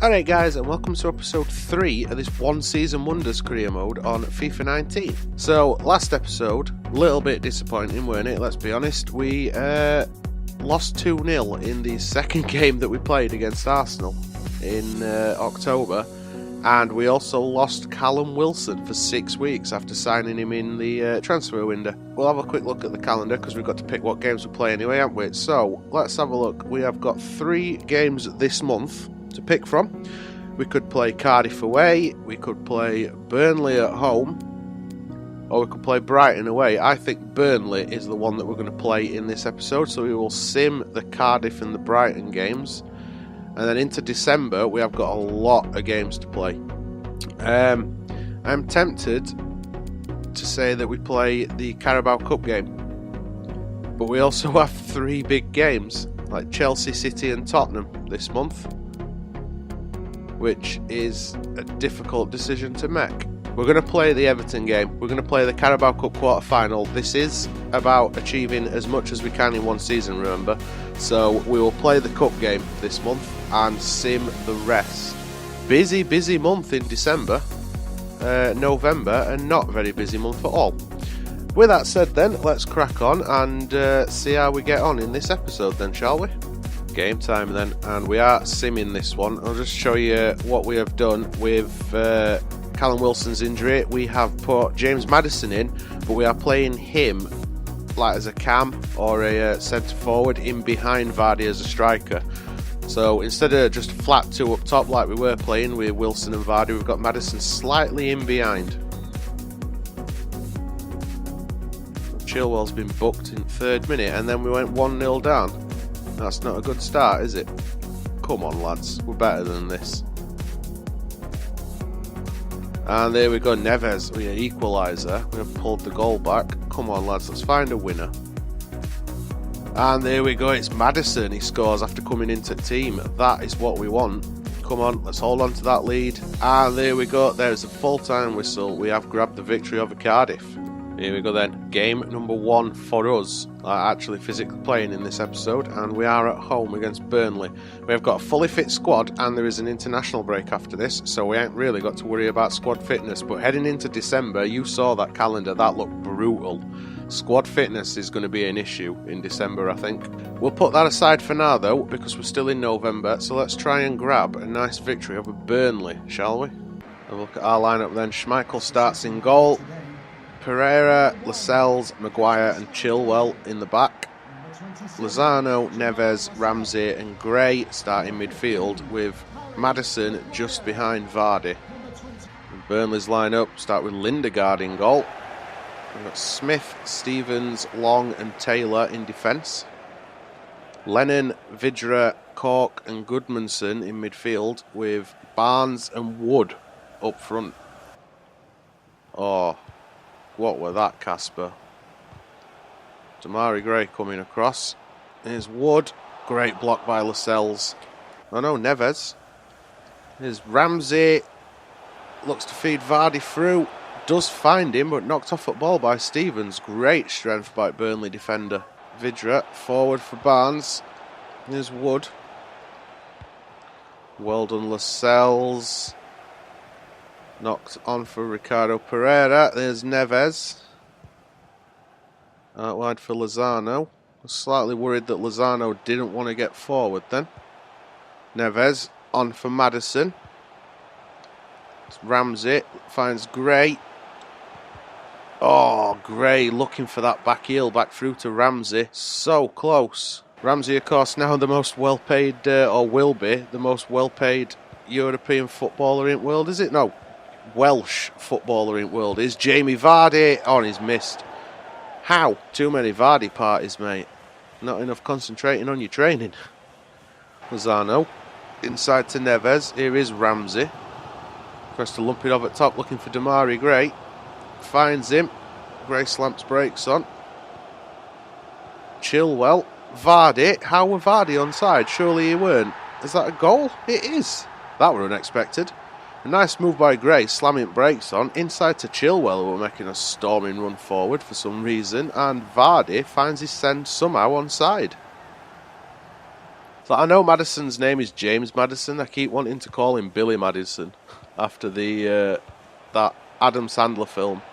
Alright guys, and welcome to episode 3 of this One Season Wonders career mode on FIFA 19. So, last episode, a little bit disappointing, weren't it? Let's be honest. We lost 2-0 in the second game that we played against Arsenal in October. And we also lost Callum Wilson for 6 weeks after signing him in the transfer window. We'll have a quick look at the calendar because we've got to pick what games we play anyway, haven't we? So, let's have a look. We have got 3 games this month to pick from. We could play Cardiff away, we could play Burnley at home, or we could play Brighton away. I think Burnley is the one that we're going to play in this episode, so we will sim the Cardiff and the Brighton games. And then into December, we have got a lot of games to play. I'm tempted to say that we play the Carabao Cup game, but we also have 3 big games, like Chelsea, City and Tottenham this month, which is a difficult decision to make. We're going to play the Everton game. We're going to play the Carabao Cup quarter-final. This is about achieving as much as we can in one season, remember. So we will play the Cup game this month and sim the rest. Busy month in December, November, and not very busy month at all. With that said then, let's crack on and see how we get on in this episode then, shall we? Game time then, and we are simming this one. I'll just show you what we have done with Callum Wilson's injury. We have put James Maddison in, but we are playing him like as a cam or a centre forward in behind Vardy as a striker. So instead of just flat 2 up top like we were playing with Wilson and Vardy, we've got Maddison slightly in behind. Chilwell's been booked in 3rd minute and then we went 1-0 down. That's not a good start, is it? Come on, lads. We're better than this. And there we go, Neves. We equaliser. We have pulled the goal back. Come on, lads. Let's find a winner. And there we go. It's Maddison. He scores after coming into the team. That is what we want. Come on. Let's hold on to that lead. And there we go. There's a full-time whistle. We have grabbed the victory over Cardiff. Here we go then, game number 1 for us, actually physically playing in this episode, and we are at home against Burnley. We have got a fully fit squad and there is an international break after this, so we ain't really got to worry about squad fitness, but heading into December, you saw that calendar, that looked brutal. Squad fitness is going to be an issue in December, I think. We'll put that aside for now though, because we're still in November, so let's try and grab a nice victory over Burnley, shall we? Have a look at our lineup then. Schmeichel starts in goal. Pereira, Lascelles, Maguire and Chilwell in the back. Lozano, Neves, Ramsey and Gray start in midfield with Maddison just behind Vardy. And Burnley's lineup start with Lindegaard in goal. We've got Smith, Stevens, Long and Taylor in defence. Lennon, Vidra, Cork and Goodmanson in midfield with Barnes and Wood up front. Oh, what were that, Casper? Damari Gray coming across. Here's Wood. Great block by Lascelles. Oh no, Neves. Here's Ramsey. Looks to feed Vardy through. Does find him, but knocked off at ball by Stevens. Great strength by Burnley defender. Vidra forward for Barnes. Here's Wood. Well done, Lascelles. Knocked on for Ricardo Pereira. There's Neves. Out wide for Lozano. I was slightly worried that Lozano didn't want to get forward then. Neves on for Maddison. It's Ramsey finds Gray. Oh, Gray looking for that back heel back through to Ramsey. So close. Ramsey, of course, now the most well-paid, or will be, the most well-paid European footballer in the world, is it? No. Welsh footballer in the world is Jamie Vardy. Oh, and he's missed. How? Too many Vardy parties, mate. Not enough concentrating on your training. Lozano inside to Neves. Here is Ramsey. Tries to lump it off at top, looking for Damari Gray. Finds him. Gray slumps brakes on. Chilwell. Vardy. How were Vardy onside? Surely he weren't. Is that a goal? It is. That were unexpected. A nice move by Gray, slamming brakes on, inside to Chilwell, who were making a storming run forward for some reason, and Vardy finds his send somehow onside. So I know Maddison's name is James Maddison. I keep wanting to call him Billy Madison after the that Adam Sandler film.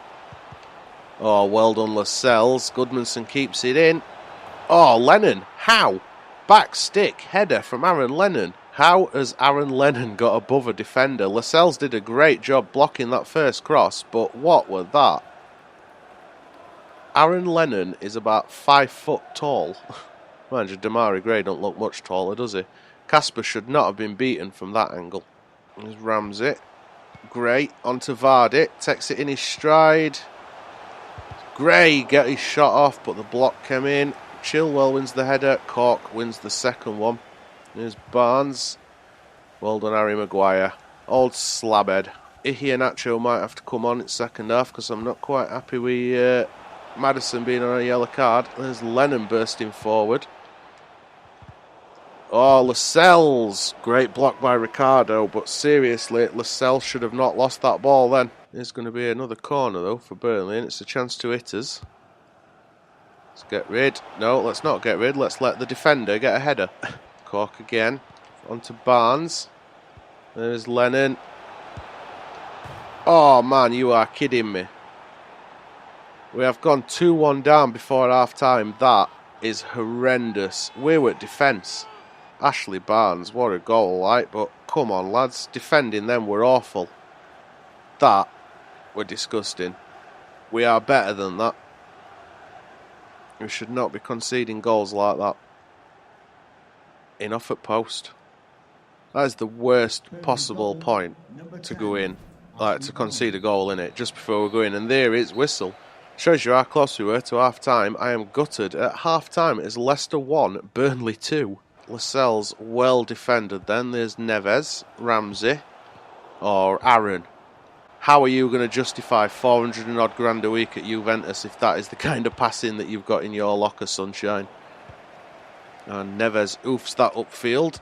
Oh, well done, Lascelles. Goodmanson keeps it in. Oh, Lennon. How? Back stick header from Aaron Lennon. How has Aaron Lennon got above a defender? Lascelles did a great job blocking that first cross, but what was that? Aaron Lennon is about 5 foot tall. Mind you, Damari Gray don't look much taller, does he? Casper should not have been beaten from that angle. There's Ramsey. Gray onto Vardy. Takes it in his stride. Gray get his shot off, but the block came in. Chilwell wins the header. Cork wins the second one. There's Barnes. Well done, Harry Maguire. Old slabhead. Iheanacho might have to come on in second half because I'm not quite happy with Maddison being on a yellow card. There's Lennon bursting forward. Oh, Lascelles. Great block by Ricardo, but seriously, Lascelles should have not lost that ball then. There's going to be another corner though for Burnley, and it's a chance to hit us. Let's get rid. No, let's not get rid. Let's let the defender get a header. Cork again. Onto Barnes. There's Lennon. Oh man, you are kidding me. We have gone 2-1 down before half time. That is horrendous. We're at defence. Ashley Barnes, what a goal, like, but come on, lads. Defending them were awful. That were disgusting. We are better than that. We should not be conceding goals like that. Enough at post. That is the worst possible point to go in. Like, to concede a goal in it just before we go in. And there is whistle. Shows you how close we were to half time. I am gutted. At half time it is Leicester 1, Burnley 2. Lascelles well defended then. There's Neves, Ramsey, or Aaron. How are you going to justify 400 and odd grand a week at Juventus if that is the kind of passing that you've got in your locker, sunshine? And Neves oofs that upfield.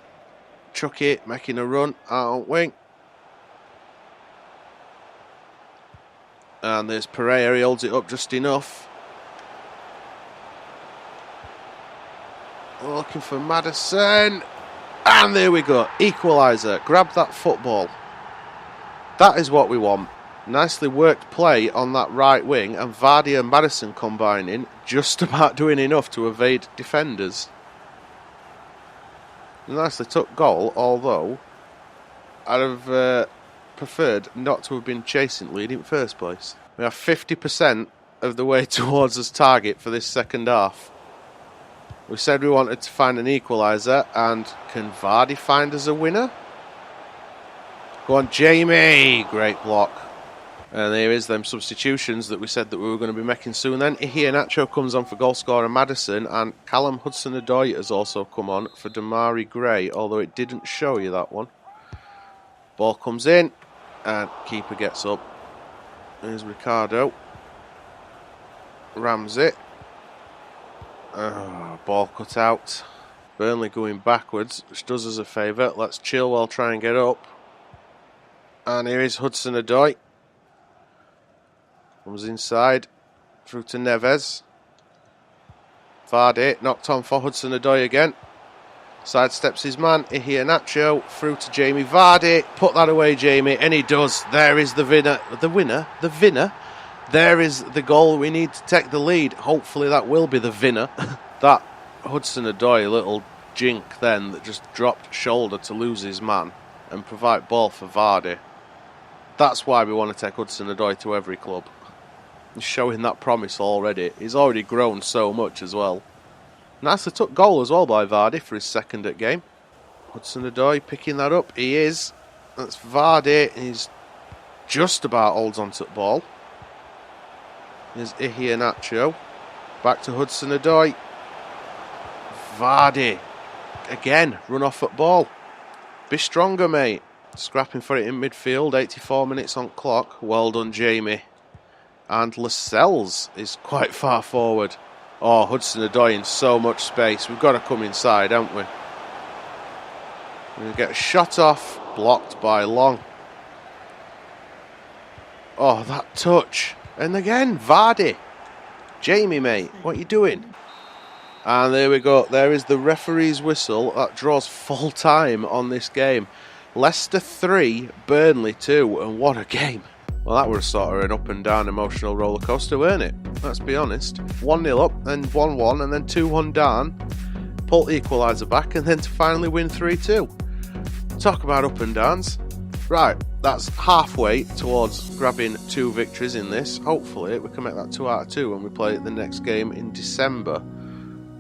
Chucky making a run out wing. And there's Pereira, he holds it up just enough. Looking for Maddison. And there we go. Equaliser. Grab that football. That is what we want. Nicely worked play on that right wing. And Vardy and Maddison combining. Just about doing enough to evade defenders. Nicely took goal. Although I'd have preferred not to have been chasing lead in first place. We are 50% of the way towards us target for this second half. We said we wanted to find an equaliser, and can Vardy find us a winner? Go on, Jamie! Great block. And there is them substitutions that we said that we were going to be making soon then. Iheanacho comes on for goal scorer Maddison, and Callum Hudson-Odoi has also come on for Damari Gray, although it didn't show you that one. Ball comes in, and keeper gets up. There's Ricardo. Ramsey. Ball cut out. Burnley going backwards, which does us a favour. Let's Chilwell try and get up. And here is Hudson-Odoi. Comes inside. Through to Neves. Vardy knocked on for Hudson-Odoi again. Sidesteps his man. Iheanacho. Through to Jamie Vardy. Put that away, Jamie. And he does. There is the winner. The winner. There is the goal. We need to take the lead. Hopefully that will be the winner. That Hudson-Odoi little jink then that just dropped shoulder to lose his man and provide ball for Vardy. That's why we want to take Hudson-Odoi to every club. He's showing that promise already. He's already grown so much as well. Nicely took goal as well by Vardy for his second at game. Hudson-Odoi picking that up. He is. That's Vardy. He's just about holds onto the ball. Here's Iheanacho. Back to Hudson-Odoi. Vardy. Again, run off at ball. Be stronger, mate. Scrapping for it in midfield. 84 minutes on clock. Well done, Jamie. And Lascelles is quite far forward. Oh, Hudson-Odoi in so much space. We've got to come inside, haven't we? We're going to get a shot off. Blocked by Long. Oh, that touch. And again, Vardy. Jamie, mate, what are you doing? And there we go. There is the referee's whistle. That draws full time on this game. Leicester 3, Burnley 2, and what a game. Well, that was sort of an up and down emotional roller coaster, weren't it? Let's be honest. 1-0 up, then 1-1, and then 2-1 down. Pull the equaliser back, and then to finally win 3-2. Talk about up and downs. Right, that's halfway towards grabbing 2 victories in this. Hopefully, we can make that 2 out of 2 when we play the next game in December.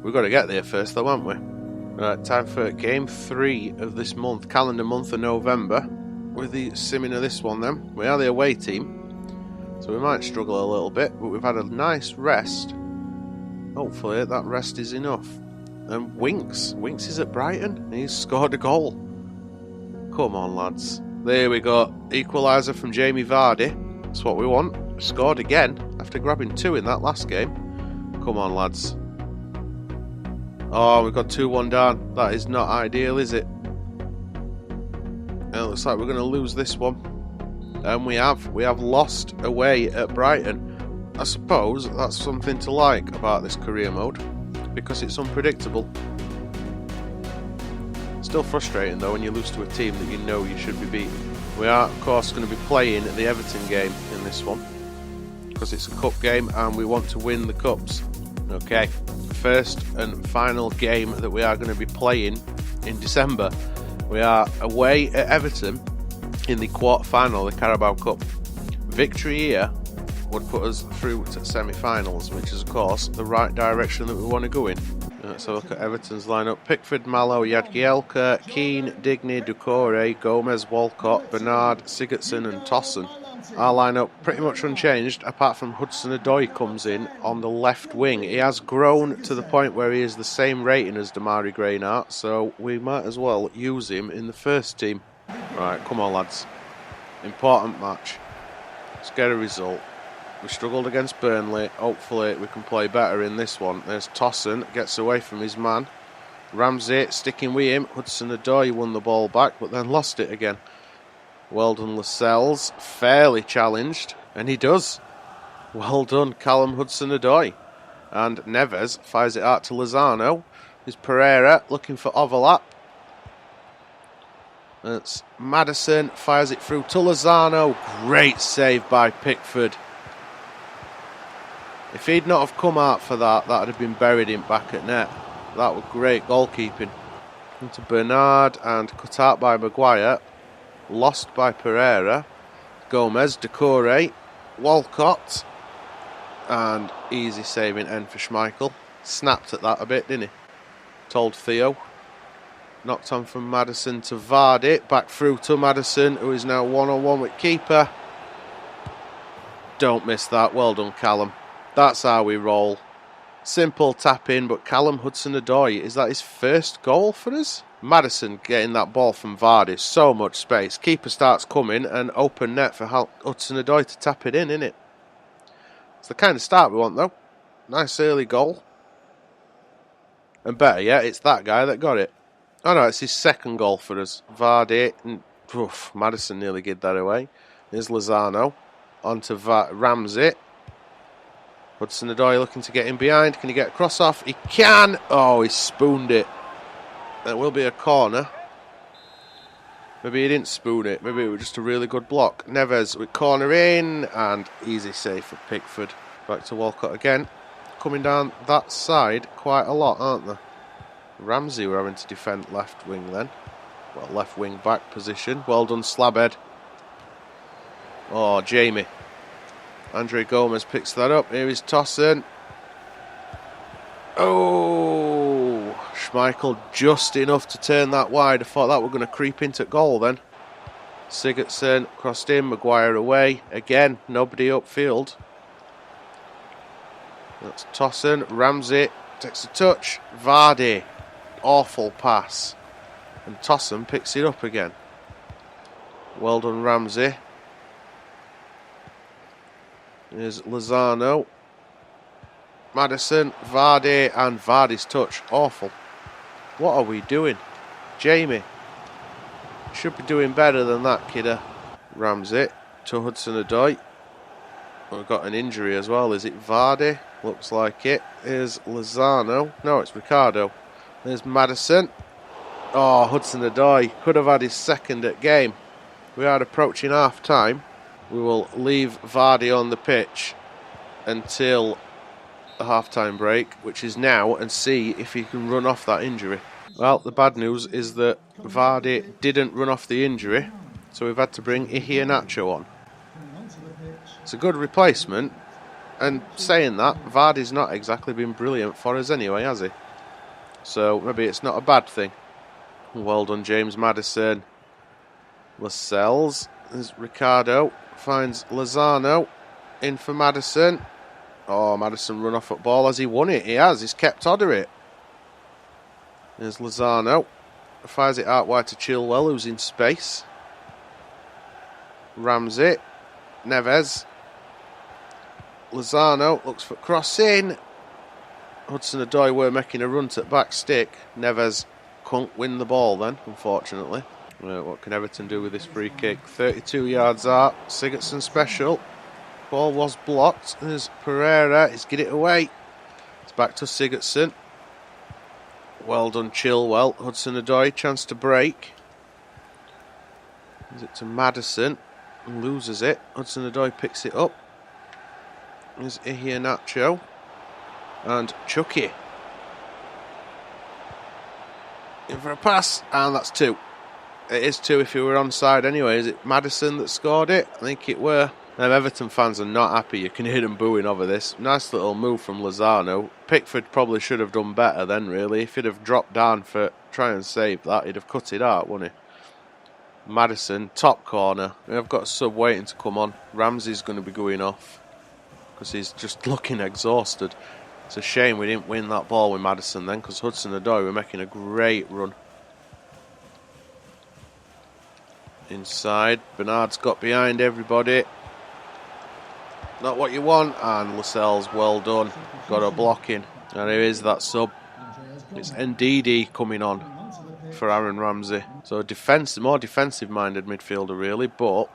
We've got to get there first, though, haven't we? Right, time for game 3 of this month, calendar month of November. With the simming of this one, then. We are the away team, so we might struggle a little bit, but we've had a nice rest. Hopefully, that rest is enough. And Winks is at Brighton, and he's scored a goal. Come on, lads. There we go. Equaliser from Jamie Vardy. That's what we want. Scored again after grabbing 2 in that last game. Come on, lads. Oh, we've got 2-1 down. That is not ideal, is it? It looks like we're going to lose this one. And we have lost away at Brighton. I suppose that's something to like about this career mode, because it's unpredictable. Still frustrating though when you lose to a team that you know you should be beating. We are of course going to be playing the Everton game in this one, because it's a cup game and we want to win the cups. Okay, first and final game that we are going to be playing in December. We are away at Everton in the quarter-final of the Carabao Cup. Victory here would put us through to semi-finals, which is of course the right direction that we want to go in. Let's have a look at Everton's lineup. Pickford, Mallow, Jagielka, Keane, Digny, Doucouré, Gomez, Walcott, Bernard, Sigurdsson and Tossen. Our lineup pretty much unchanged, apart from Hudson-Odoi comes in on the left wing. He has grown to the point where he is the same rating as Damari Greynart, so we might as well use him in the first team. Right, come on lads. Important match. Let's get a result. We struggled against Burnley. Hopefully we can play better in this one. There's Tossen, gets away from his man. Ramsey sticking with him. Hudson-Odoi won the ball back, but then lost it again. Well done, Lascelles. Fairly challenged, and he does. Well done, Callum Hudson-Odoi. And Neves fires it out to Lozano. There's Pereira looking for overlap. That's Maddison, fires it through to Lozano. Great save by Pickford. If he'd not have come out for that, that would have been buried in back at net. That was great goalkeeping. Into Bernard and cut out by Maguire. Lost by Pereira. Gomez, Doucouré, Walcott. And easy saving end for Schmeichel. Snapped at that a bit, didn't he? Told Theo. Knocked on from Maddison to Vardy. Back through to Maddison, who is now one-on-one with keeper. Don't miss that. Well done, Callum. That's how we roll. Simple tap in, but Callum Hudson-Odoi, is that his first goal for us? Maddison getting that ball from Vardy, so much space. Keeper starts coming and open net for Hudson-Odoi to tap it in, isn't it? It's the kind of start we want though. Nice early goal. And better yet, it's that guy that got it. Oh no, it's his second goal for us. Vardy, Maddison nearly gave that away. Here's Lozano, onto Ramsey. Hudson-Odoi looking to get in behind. Can he get a cross off? He can! Oh, he spooned it. There will be a corner. Maybe he didn't spoon it. Maybe it was just a really good block. Neves with corner in, and easy save for Pickford. Back to Walcott again. Coming down that side quite a lot, aren't they? Ramsey were having to defend left wing then. Well, left wing back position. Well done, Slabhead. Oh, Jamie. Andre Gomez picks that up. Here is Tossen. Oh, Schmeichel just enough to turn that wide. I thought that were going to creep into goal then. Sigurdsson crossed in, Maguire away. Again, nobody upfield. That's Tossen. Ramsey takes a touch. Vardy. Awful pass. And Tossen picks it up again. Well done, Ramsey. Here's Lozano. Maddison, Vardy, and Vardy's touch. Awful. What are we doing? Jamie. Should be doing better than that, kidder. Ramsey to Hudson-Odoi. We've got an injury as well. Is it Vardy? Looks like it. Here's Lozano. No, it's Ricardo. There's Maddison. Oh, Hudson-Odoi could have had his second at game. We are approaching half time. We will leave Vardy on the pitch until the half-time break, which is now, and see if he can run off that injury. Well, the bad news is that Vardy didn't run off the injury, so we've had to bring Iheanacho on. It's a good replacement, and saying that, Vardy's not exactly been brilliant for us anyway, has he? So maybe it's not a bad thing. Well done, James Maddison. Lascelles. There's Ricardo. Finds Lozano. In for Maddison. Oh, Maddison run off at ball. Has he won it? He has. He's kept on to it. There's Lozano. Fires it out wide to Chilwell, who's in space. Ramsey. Neves. Lozano looks for crossing. Hudson-Odoi were making a run to the back stick. Neves couldn't win the ball then, unfortunately. What can Everton do with this free kick? 32 yards out. Sigurdsson special. Ball was blocked. There's Pereira. He's get it away. It's back to Sigurdsson. Well done, Chilwell. Hudson-Odoi, chance to break. Is it to Maddison? Loses it. Hudson-Odoi picks it up. There's Iheanacho. And Chucky. In for a pass. And that's 2. It is 2 if you were onside anyway. Is it Maddison that scored it? I think it were. Them Everton fans are not happy. You can hear them booing over this. Nice little move from Lozano. Pickford probably should have done better then, really. If he'd have dropped down for try and save that, he'd have cut it out, wouldn't he? Maddison, top corner. I've got a sub waiting to come on. Ramsey's going to be going off because he's just looking exhausted. It's a shame we didn't win that ball with Maddison then, because Hudson-Odoi were making a great run. Inside, Bernard's got behind everybody. Not what you want, and Lascelles, well done. Got a blocking, and here is that sub. It's Ndidi coming on for Aaron Ramsey. So more defensive-minded midfielder really, but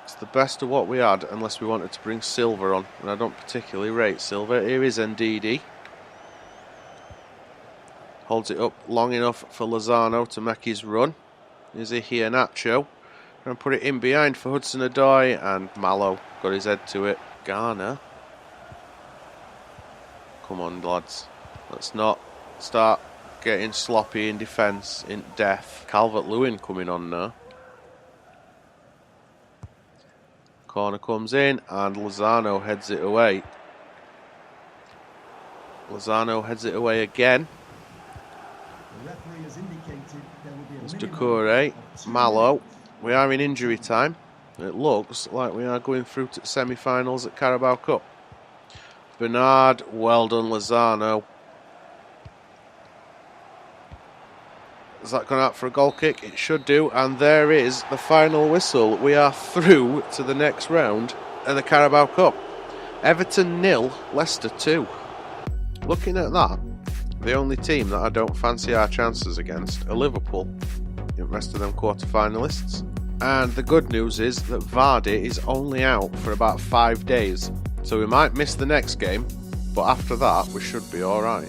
it's the best of what we had, unless we wanted to bring Silva on, and I don't particularly rate Silva. Here is Ndidi. Holds it up long enough for Lozano to make his run. Here's Iheanacho. And put it in behind for Hudson-Odoi, and Mallow got his head to it. Garner. Come on, lads. Let's not start getting sloppy in defence, in death. Calvert-Lewin coming on now. Corner comes in, and Lozano heads it away. Lozano heads it away again. It's Doucouré. Mallow. We are in injury time. It looks like we are going through to semi-finals at Carabao Cup. Bernard, well done, Lozano. Has that gone out for a goal kick? It should do, and there is the final whistle. We are through to the next round of the Carabao Cup. Everton 0, Leicester 2. Looking at that, the only team that I don't fancy our chances against are Liverpool. The rest of them quarter-finalists. And the good news is that Vardy is only out for about 5 days. So we might miss the next game, but after that we should be alright.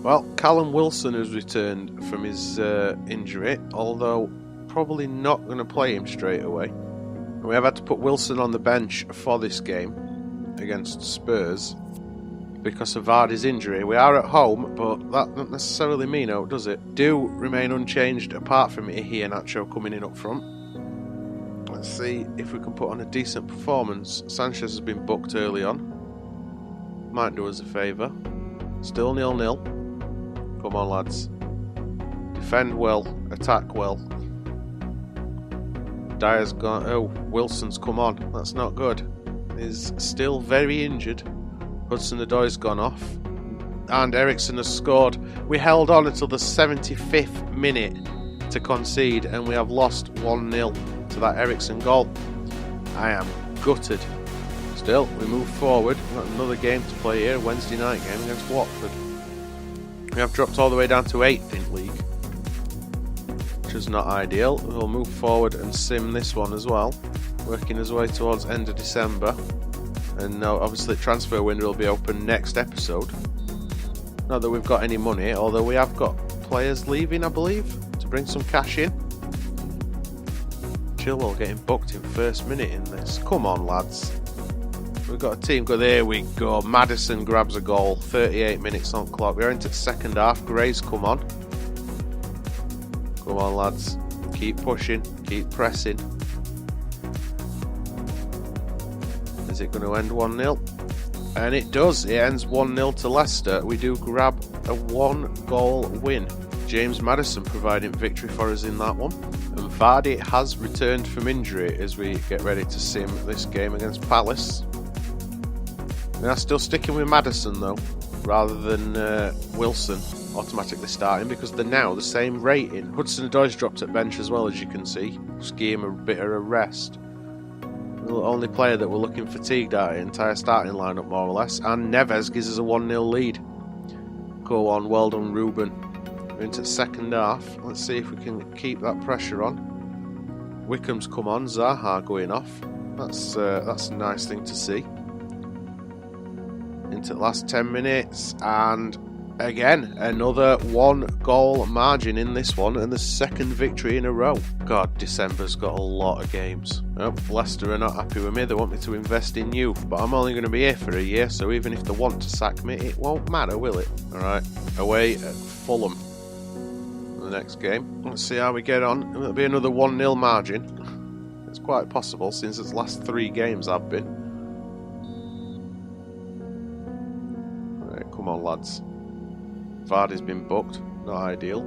Well, Callum Wilson has returned from his injury, although probably not going to play him straight away. And we have had to put Wilson on the bench for this game against Spurs because of Vardy's injury. We are at home, but that doesn't necessarily mean out, does it? Do remain unchanged apart from Iheanacho coming in up front. Let's see if we can put on a decent performance. Sanchez has been booked early on. Might do us a favour. Still 0-0. Come on, lads. Defend well, attack well. Dyer's gone. Oh, Wilson's come on. That's not good. He's still very injured. Hudson-Odoi's gone off. And Eriksen has scored. We held on until the 75th minute to concede, and we have lost 1-0 to that Eriksen goal. I am gutted. Still, we move forward. We've got another game to play here, Wednesday night game against Watford. We have dropped all the way down to 8th in league, which is not ideal. We'll move forward and sim this one as well, working his way towards end of December. And obviously transfer window will be open next episode. Not that we've got any money, although we have got players leaving, I believe, to bring some cash in. Chilwell getting booked in first minute in this. Come on, lads. We've got a team go. There we go. Maddison grabs a goal. 38 minutes on clock. We're into the second half. Gray's come on. Come on, lads. Keep pushing. Keep pressing. Is it going to end 1-0? And it does. It ends 1-0 to Leicester. We do grab a 1-goal win. James Maddison providing victory for us in that one. And Vardy has returned from injury as we get ready to sim this game against Palace. We are still sticking with Maddison though, rather than Wilson automatically starting, because they're now the same rating. Hudson-Odoi's dropped at bench as well, as you can see. Just give him a bit of a rest. The only player that we're looking fatigued at the entire starting lineup, more or less. And Neves gives us a 1-0 lead. Go on, well done, Ruben. We're into the second half. Let's see if we can keep that pressure on. Wickham's come on, Zaha going off. That's a nice thing to see. Into the last 10 minutes, and again, another 1-goal margin in this one, and the second victory in a row. God, December's got a lot of games. Oh, Leicester are not happy with me. They want me to invest in youth, but I'm only going to be here for a year, so even if they want to sack me, it won't matter, will it? Alright, away at Fulham. The next game. Let's see how we get on. It'll be another 1-0 margin. It's quite possible, since its last 3 games have been. Alright, come on, lads. Vardy's been booked, not ideal.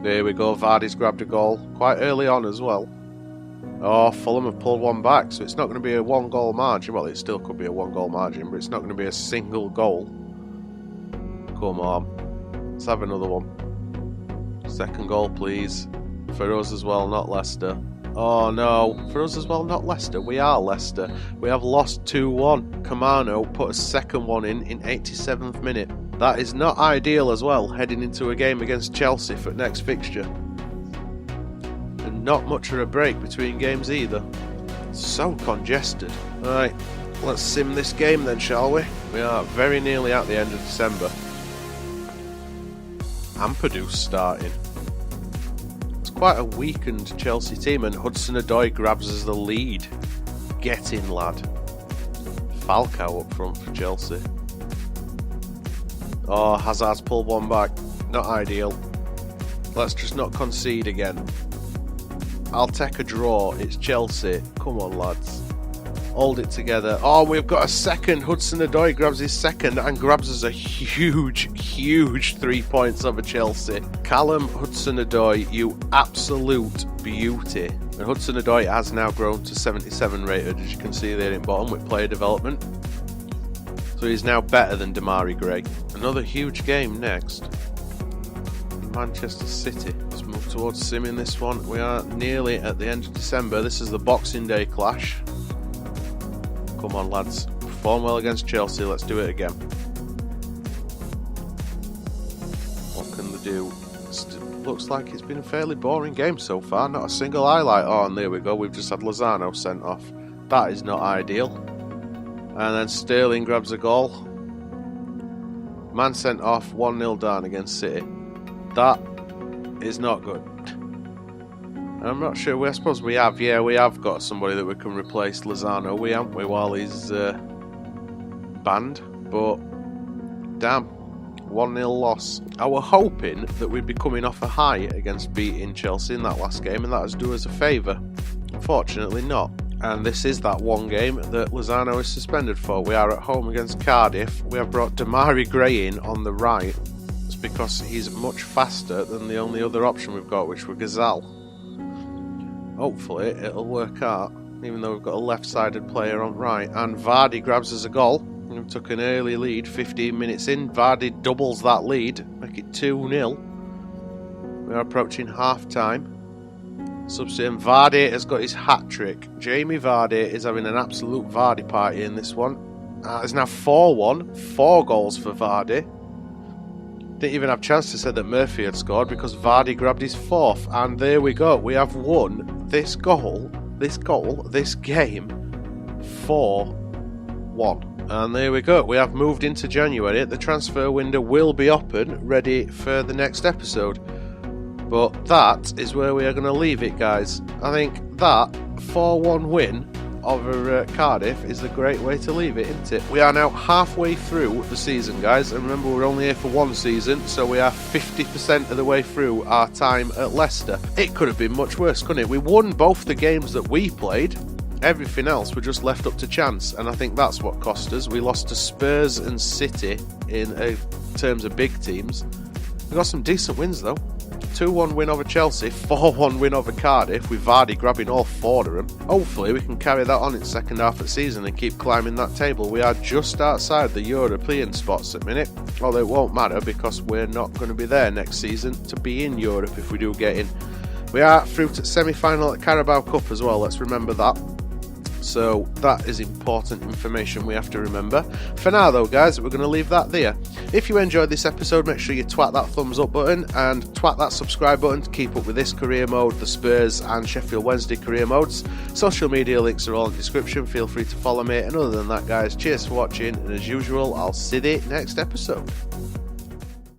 There we go, Vardy's grabbed a goal quite early on as well. Oh, Fulham have pulled one back, so it's not going to be a 1-goal margin. Well, it still could be a 1-goal margin, but it's not going to be a single goal. Come on, let's have another one. Second goal, please. For us as well, not Leicester. Oh no, for us as well, not Leicester. We are Leicester. We have lost 2-1. Kamano put a second one in 87th minute. That is not ideal as well, heading into a game against Chelsea for next fixture. And not much of a break between games either. So congested. Right, let's sim this game then, shall we? We are very nearly at the end of December. Ampadu's starting. Quite a weakened Chelsea team, and Hudson-Odoi grabs us the lead. Get in, lad. Falcao up front for Chelsea. Oh, Hazard's pulled one back. Not ideal. Let's just not concede again. I'll take a draw. It's Chelsea. Come on, lads. Hold it together. Oh, we've got a second. Hudson-Odoi grabs his second and grabs us a huge 3 points over Chelsea. Callum Hudson-Odoi, you absolute beauty. And Hudson-Odoi has now grown to 77 rated, as you can see there in bottom with player development. So he's now better than Damari Gray. Another huge game next. Manchester City. Let's move towards simming this one. We are nearly at the end of December. This is the Boxing Day clash. Come on, lads. Perform well against Chelsea. Let's do it again. What can they do? Looks like it's been a fairly boring game so far. Not a single highlight. Oh, and there we go. We've just had Lozano sent off. That is not ideal. And then Sterling grabs a goal. Man sent off, 1-0 down against City. That is not good. I'm not sure. I suppose we have. Yeah, we have got somebody that we can replace Lozano. We haven't we while he's banned. But damn, 1-0 loss. I was hoping that we'd be coming off a high against beating Chelsea in that last game, and that would do us a favour. Unfortunately, not. And this is that one game that Lozano is suspended for. We are at home against Cardiff. We have brought Damari Gray in on the right. It's because he's much faster than the only other option we've got, which was Gazal. Hopefully it'll work out, even though we've got a left-sided player on right. And Vardy grabs us a goal. We took an early lead 15 minutes in. Vardy doubles that lead, make it 2-0. We are approaching half-time. Substitute Vardy has got his hat-trick. Jamie Vardy is having an absolute Vardy party in this one. It's now 4-1. 4 goals for Vardy. Didn't even have a chance to say that Murphy had scored because Vardy grabbed his 4th. And there we go. We have won this game 4-1. And there we go, we have moved into January. The transfer window will be open, ready for the next episode. But that is where we are going to leave it, guys. I think that 4-1 win over Cardiff is a great way to leave it, isn't it? We are now halfway through the season, guys, and remember we're only here for one season, so we are 50% of the way through our time at Leicester. It could have been much worse, couldn't it? We won both the games that we played. Everything else were just left up to chance, and I think that's what cost us. We lost to Spurs and City in terms of big teams. We got some decent wins though. 2-1 win over Chelsea, 4-1 win over Cardiff, with Vardy grabbing all 4 of them. Hopefully we can carry that on in the second half of the season and keep climbing that table. We are just outside the European spots at the minute, although it won't matter because we're not going to be there next season to be in Europe if we do get in. We are through to semi-final at Carabao Cup as well, let's remember that. So that is important information we have to remember. For now though, guys, we're going to leave that there. If you enjoyed this episode, make sure you twat that thumbs up button and twat that subscribe button to keep up with this career mode, the Spurs and Sheffield Wednesday career modes. Social media links are all in the description, feel free to follow me. And other than that, guys, cheers for watching, and as usual, I'll see you next episode.